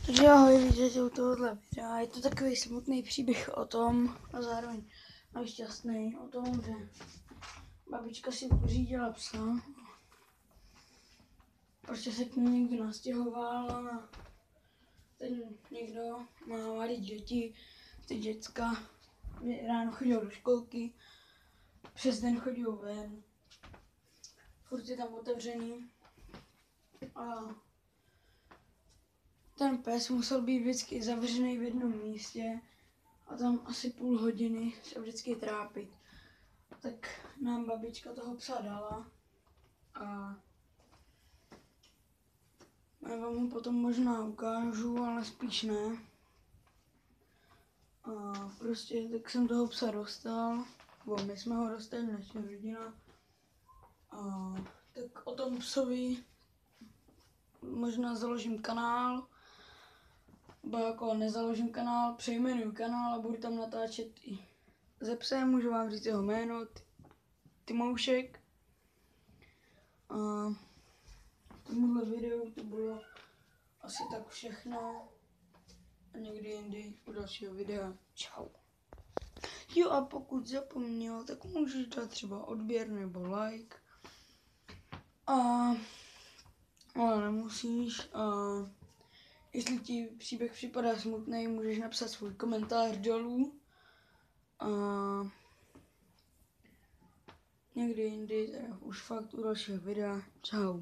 Takže ahoj, vítejte u tohohle videa. Je to takový smutný příběh o tom, a zároveň šťastný, o tom, že babička si pořídila psa. Prostě se k ní někdo nastěhoval a ten někdo má malý děti, ty děcka ráno chodí do školky, přes den chodí ven, furt je tam otevřený a ten pes musel být vždycky zavřený v jednom místě a tam asi půl hodiny se vždycky trápit. Tak nám babička toho psa dala a já vám ho potom možná ukážu, ale spíš ne. A prostě tak jsem toho psa dostal, bo my jsme ho dostali, naše rodina. A tak o tom psovi možná založím kanál, nebo jako nezaložím kanál, přejmenuju kanál a budu tam natáčet i ze psem, můžu vám říct jeho jméno, Timoušek. A v tomhle videu to bylo asi tak všechno a někdy jindy u dalšího videa. Čau. Jo a pokud zapomněl, tak můžeš dát třeba odběr nebo like. Ale nemusíš. Jestli ti příběh připadá smutný, můžeš napsat svůj komentář dolů. Někdy jindy, teda už fakt u dalšího videa. Čau.